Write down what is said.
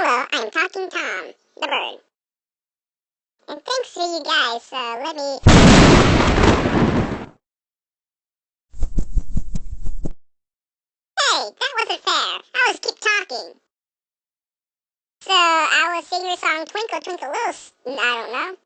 Hello, I'm Talking Tom, the bird. And thanks to you guys, let me... Hey, that wasn't fair. I was keep talking. So, I was singing your song Twinkle Twinkle Little... I don't know.